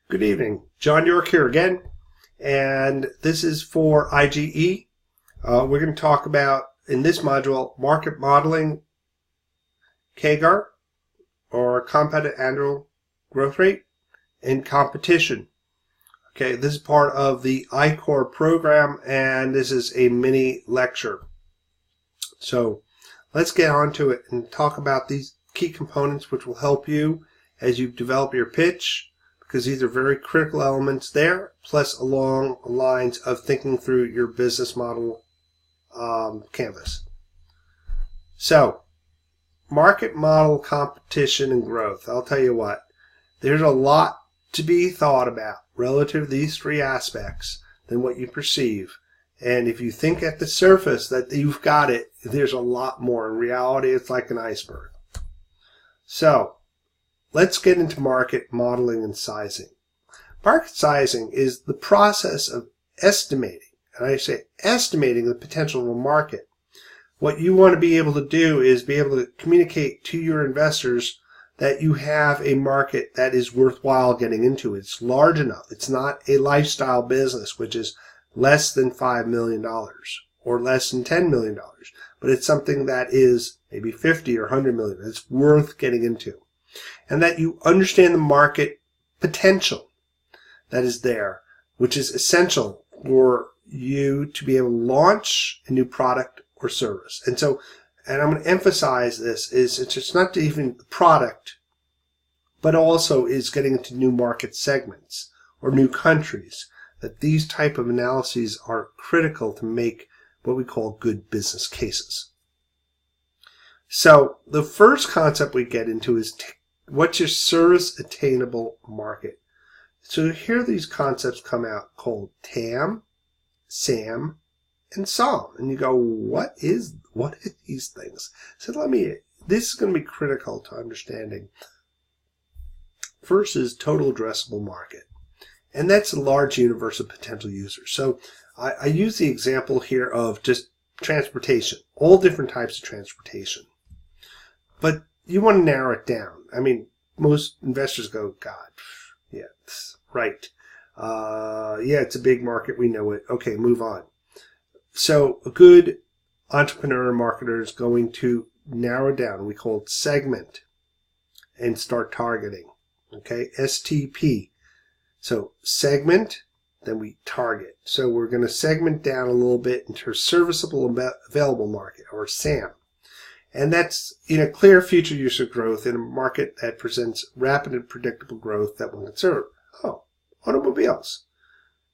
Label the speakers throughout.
Speaker 1: Good evening. John York here again, and this is for IGE. We're going to talk about, in this module, market modeling, CAGR, or compounded annual growth rate, and competition. Okay, this is part of the I-Core program, and this is a mini lecture. So let's get on to it and talk about these key components which will help you as you develop your pitch, because these are very critical elements there, plus along the lines of thinking through your business model canvas. So, market model, competition, and growth. I'll tell you what, there's a lot to be thought about relative to these three aspects than what you perceive. And if you think at the surface that you've got it, there's a lot more. In reality, it's like an iceberg. So, let's get into market modeling and sizing. Market sizing is the process of estimating, and I say estimating the potential of a market. What you want to be able to do is be able to communicate to your investors that you have a market that is worthwhile getting into. It's large enough. It's not a lifestyle business, which is less than $5 million or less than $10 million, but it's something that is maybe 50 or 100 million. It's worth getting into. And that you understand the market potential that is there, which is essential for you to be able to launch a new product or service. And I'm going to emphasize this, is it's just not even the product, but also is getting into new market segments or new countries, that these type of analyses are critical to make what we call good business cases. So the first concept we get into is what's your service attainable market? So here these concepts come out called TAM, SAM, and SOM. And you go, what are these things? So this is going to be critical to understanding. First is total addressable market. And that's a large universe of potential users. So I use the example here of just transportation, all different types of transportation. But you want to narrow it down. I mean, most investors go, God, yeah, right. Yeah, it's a big market. We know it. Okay, move on. So a good entrepreneur and marketer is going to narrow down. We call it segment and start targeting. Okay, STP. So segment, then we target. So we're going to segment down a little bit into serviceable available market, or SAM. And that's in a clear future use of growth in a market that presents rapid and predictable growth that will serve. Oh, automobiles.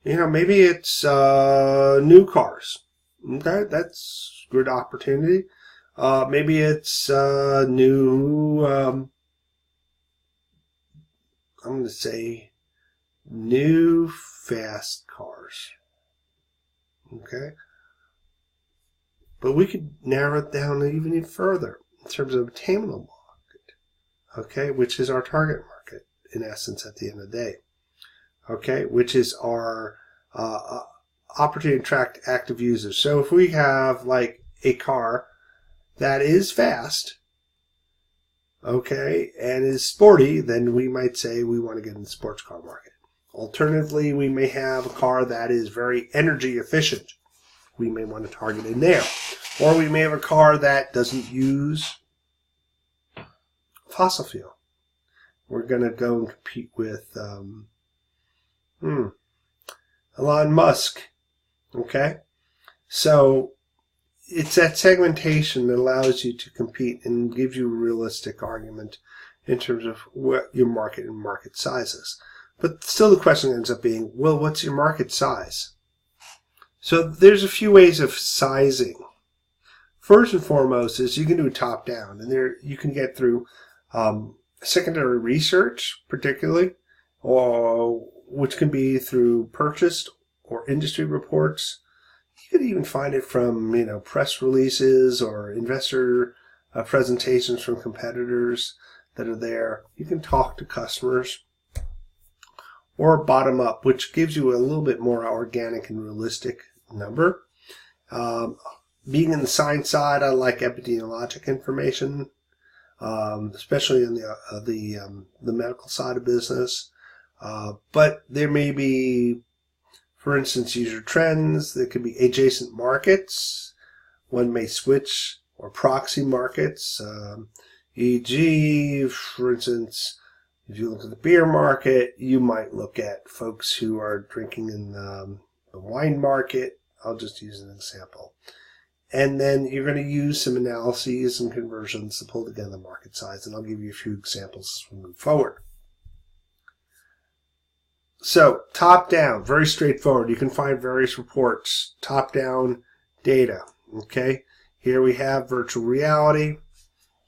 Speaker 1: Maybe it's new cars. Okay, that's a good opportunity. Maybe it's new, I'm going to say new fast cars. Okay. But we could narrow it down even further in terms of attainable market, okay, which is our target market, in essence, at the end of the day, okay, which is our opportunity to attract active users. So if we have like a car that is fast, okay, and is sporty, then we might say we want to get in the sports car market. Alternatively, we may have a car that is very energy efficient. We may want to target in there. Or we may have a car that doesn't use fossil fuel. We're going to go and compete with Elon Musk. Okay? So it's that segmentation that allows you to compete and gives you a realistic argument in terms of what your market and market size is. But still the question ends up being, well, what's your market size? So there's a few ways of sizing. First and foremost is you can do top down, and there you can get through secondary research, particularly, or which can be through purchased or industry reports. You could even find it from press releases or investor presentations from competitors that are there. You can talk to customers. Or bottom up, which gives you a little bit more organic and realistic number. Being in the science side, I like epidemiologic information, especially in the medical side of business. But there may be, for instance, user trends. There could be adjacent markets. One may switch, or proxy markets, e.g., for instance, if you look at the beer market, you might look at folks who are drinking in the wine market. I'll just use an example. And then you're going to use some analyses and conversions to pull together the market size, and I'll give you a few examples as we move forward. So, top-down, very straightforward. You can find various reports, top-down data. Okay, here we have virtual reality.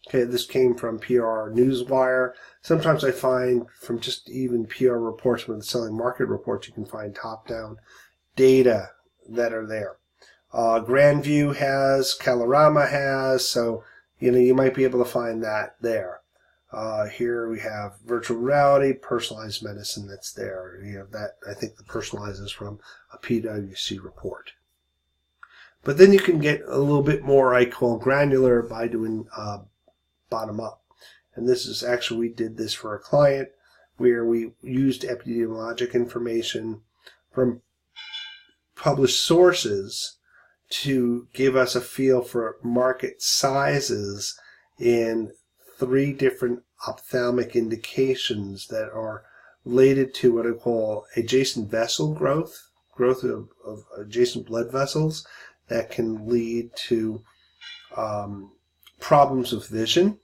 Speaker 1: Okay, this came from PR Newswire. Sometimes I find from just even PR reports, when selling market reports, you can find top-down data that are there. Grandview has, Kalorama has, so you might be able to find that there. Here we have virtual reality, personalized medicine that's there. You have that, I think the personalized is from a PwC report. But then you can get a little bit more, I call granular, by doing bottom up. And this is actually, we did this for a client where we used epidemiologic information from published sources to give us a feel for market sizes in 3 different ophthalmic indications that are related to what I call adjacent vessel growth of adjacent blood vessels that can lead to problems of vision,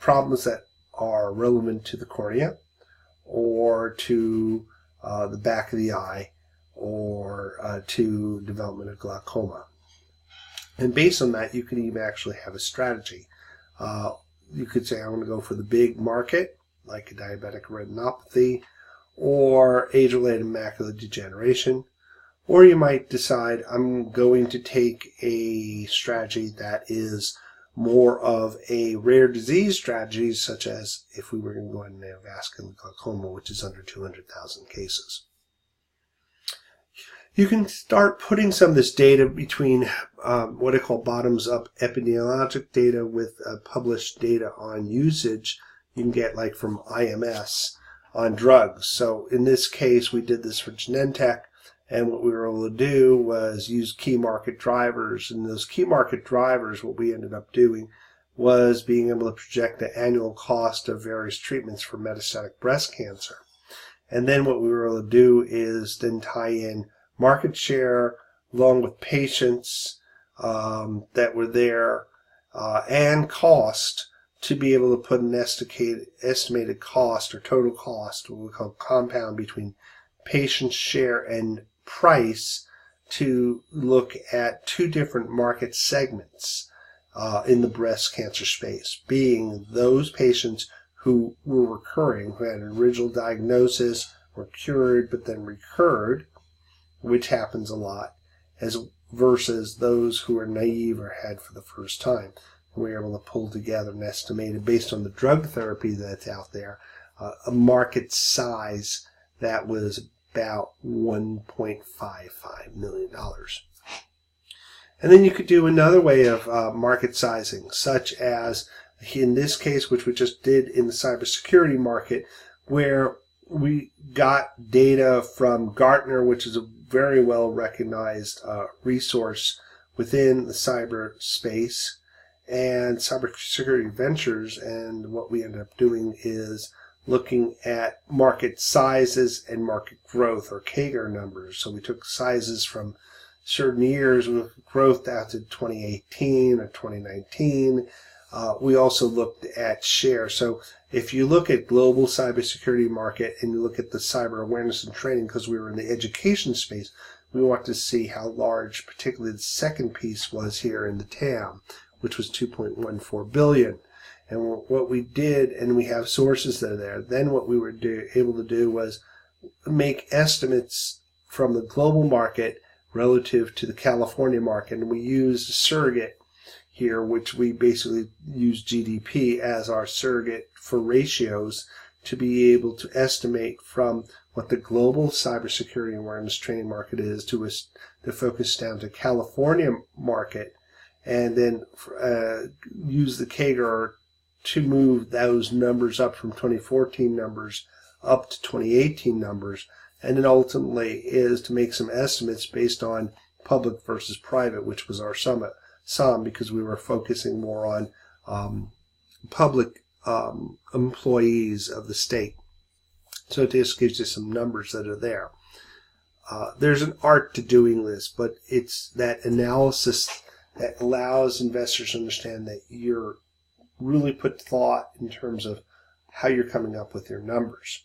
Speaker 1: problems that are relevant to the cornea or to the back of the eye, or to development of glaucoma. And based on that, you can even actually have a strategy. You could say, I want to go for the big market, like a diabetic retinopathy, or age-related macular degeneration. Or you might decide, I'm going to take a strategy that is more of a rare disease strategy, such as if we were going to go into neovascular glaucoma, which is under 200,000 cases. You can start putting some of this data between what I call bottoms-up epidemiologic data with published data on usage. You can get like from IMS on drugs. So in this case, we did this for Genentech, and what we were able to do was use key market drivers. And those key market drivers, what we ended up doing was being able to project the annual cost of various treatments for metastatic breast cancer. And then what we were able to do is then tie in market share along with patients that were there and cost to be able to put an estimated cost or total cost, what we call compound, between patient share and price to look at 2 different market segments in the breast cancer space, being those patients who were recurring, who had an original diagnosis, were cured but then recurred, which happens a lot, as versus those who are naive or had for the first time. We were able to pull together and estimate, based on the drug therapy that's out there, a market size that was about $1.55 million. And then you could do another way of market sizing, such as in this case, which we just did in the cybersecurity market, where we got data from Gartner, which is a very well recognized resource within the cyberspace, and Cybersecurity Ventures. And what we ended up doing is looking at market sizes and market growth, or CAGR numbers. So we took sizes from certain years with growth out to 2018 or 2019. We also looked at share. So if you look at global cybersecurity market and you look at the cyber awareness and training, because we were in the education space, we want to see how large, particularly the second piece, was here in the TAM, which was 2.14 billion. And what we did, and we have sources that are there, then what we were able to do was make estimates from the global market relative to the California market. And we used a surrogate here, which we basically use GDP as our surrogate for ratios to be able to estimate from what the global cybersecurity awareness training market is to focus down to California market, and then use the CAGR to move those numbers up from 2014 numbers up to 2018 numbers, and then ultimately is to make some estimates based on public versus private, which was our sum, because we were focusing more on public employees of the state. So it just gives you some numbers that are there. There's an art to doing this, but it's that analysis that allows investors to understand that you're really put thought in terms of how you're coming up with your numbers.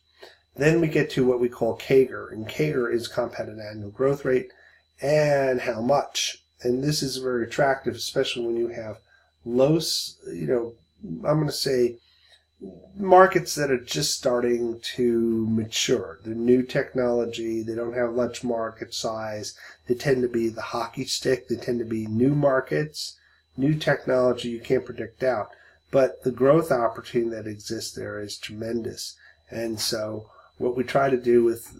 Speaker 1: Then we get to what we call CAGR, and CAGR is compounded annual growth rate, and how much. And this is very attractive, especially when you have low, I'm going to say markets that are just starting to mature. They're new technology. They don't have much market size. They tend to be the hockey stick. They tend to be new markets, new technology you can't predict out. But the growth opportunity that exists there is tremendous. And so what we try to do with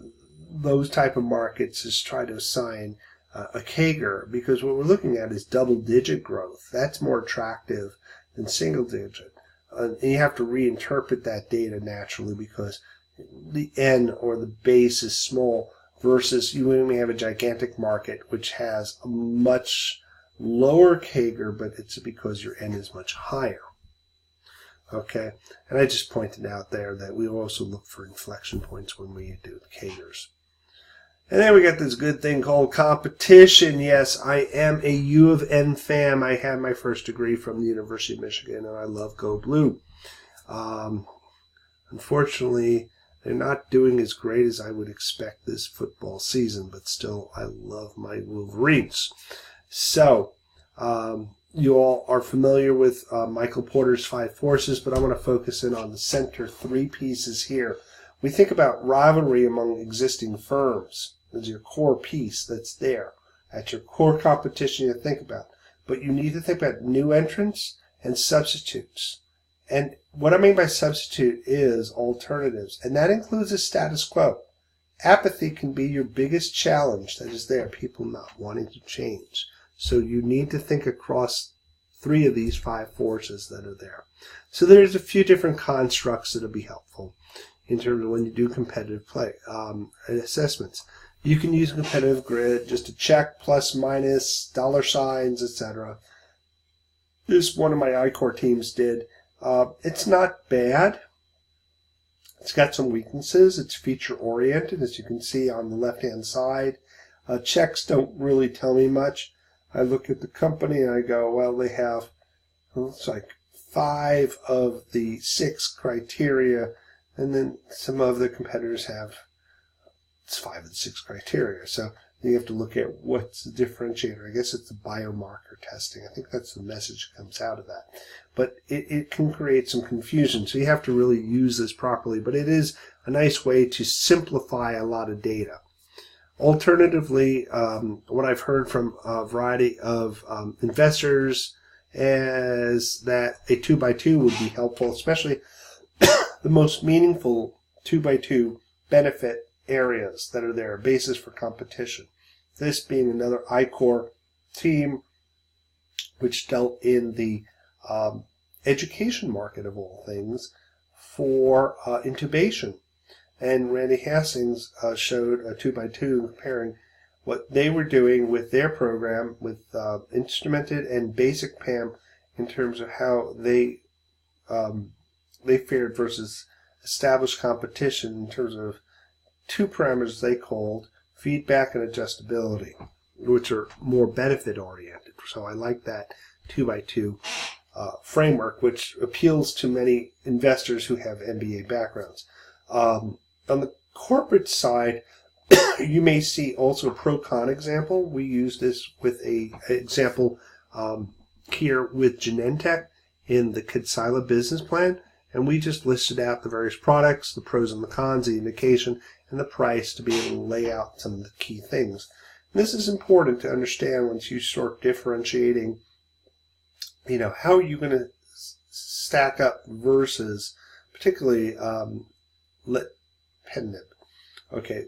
Speaker 1: those type of markets is try to assign a CAGR, because what we're looking at is double-digit growth. That's more attractive than single-digit. And you have to reinterpret that data naturally, because the N, or the base, is small, versus you may have a gigantic market which has a much lower CAGR, but it's because your N is much higher. Okay, and I just pointed out there that we also look for inflection points when we do the CAGRs. And then we got this good thing called competition. Yes, I am a U of N fan. I had my first degree from the University of Michigan, and I love Go Blue. Unfortunately, they're not doing as great as I would expect this football season, but still, I love my Wolverines. So, you all are familiar with Michael Porter's 5 forces, but I want to focus in on the center 3 pieces here. We think about rivalry among existing firms. There's your core piece that's there. That's your core competition you think about. But you need to think about new entrants and substitutes. And what I mean by substitute is alternatives. And that includes the status quo. Apathy can be your biggest challenge that is there, people not wanting to change. So you need to think across 3 of these 5 forces that are there. So there's a few different constructs that will be helpful in terms of when you do competitive play assessments. You can use a competitive grid just to check plus, minus, dollar signs, etc. This one of my I-Corps teams did. It's not bad. It's got some weaknesses. It's feature-oriented, as you can see on the left-hand side. Checks don't really tell me much. I look at the company and I go, well, they have, looks like 5 of the 6 criteria, and then some of the competitors have 5 of the 6 criteria. So you have to look at what's the differentiator. I guess it's the biomarker testing. I think that's the message that comes out of that. But it can create some confusion, so you have to really use this properly. But it is a nice way to simplify a lot of data. Alternatively, what I've heard from a variety of investors is that a 2x2 would be helpful, especially the most meaningful 2x2 benefit areas that are there, basis for competition. This being another I-Corps team which dealt in the education market of all things for intubation. And Randy Hastings showed a 2x2 comparing what they were doing with their program with instrumented and basic PAM in terms of how they fared versus established competition in terms of 2 parameters they called feedback and adjustability, which are more benefit oriented. So I like that 2x2 framework, which appeals to many investors who have MBA backgrounds. On the corporate side, you may see also a pro-con example. We use this with an example here with Genentech in the Kadcyla business plan, and we just listed out the various products, the pros and the cons, the indication, and the price to be able to lay out some of the key things. And this is important to understand once you start differentiating, how are you going to stack up versus, particularly Leptinib,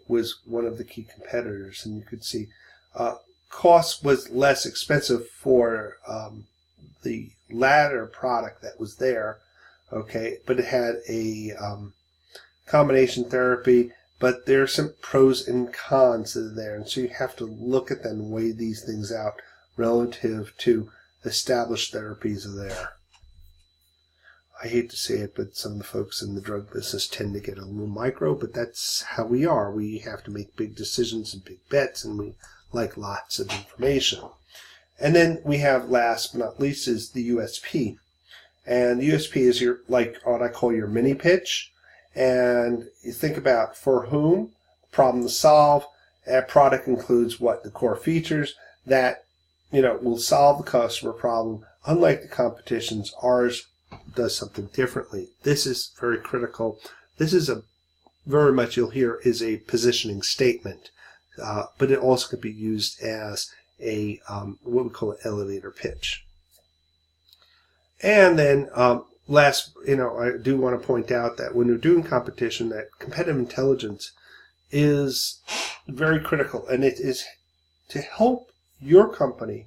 Speaker 1: was one of the key competitors, and you could see cost was less expensive for the latter product that was there, okay, but it had a combination therapy, but there are some pros and cons that are there, and so you have to look at them and weigh these things out relative to established therapies are there. I hate to say it, but some of the folks in the drug business tend to get a little micro, but that's how we are. We have to make big decisions and big bets, and we like lots of information. And then we have, last but not least, is the USP. And the USP is your, like what I call your mini pitch. And you think about for whom, problem to solve. That product includes what? The core features that, will solve the customer problem. Unlike the competition's, ours does something differently. This is very critical. This is very much, you'll hear, is a positioning statement. But it also can be used as a what we call an elevator pitch. And then last, I do want to point out that when you're doing competition, that competitive intelligence is very critical, and it is to help your company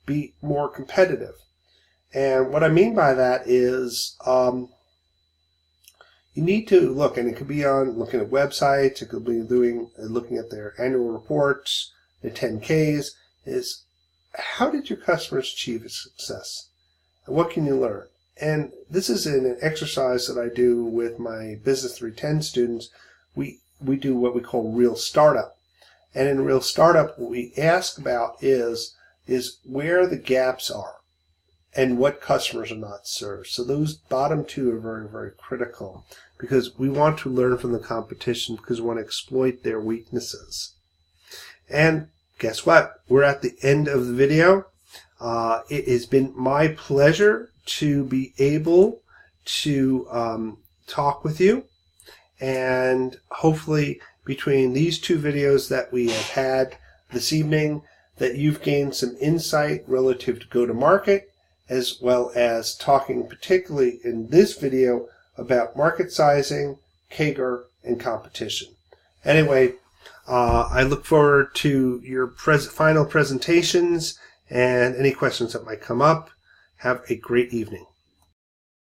Speaker 1: be more competitive. And what I mean by that is you need to look, and it could be on looking at websites, it could be looking at their annual reports, their 10Ks, is how did your customers achieve success? And what can you learn? And this is an exercise that I do with my Business 310 students. We do what we call Real Startup. And in Real Startup, what we ask about is where the gaps are and what customers are not served. So those bottom two are very, very critical because we want to learn from the competition because we want to exploit their weaknesses. And guess what? We're at the end of the video. It has been my pleasure to be able to talk with you, and hopefully between these two videos that we have had this evening that you've gained some insight relative to go-to-market, as well as talking particularly in this video about market sizing, CAGR, and competition. Anyway, I look forward to your final presentations and any questions that might come up. Have a great evening.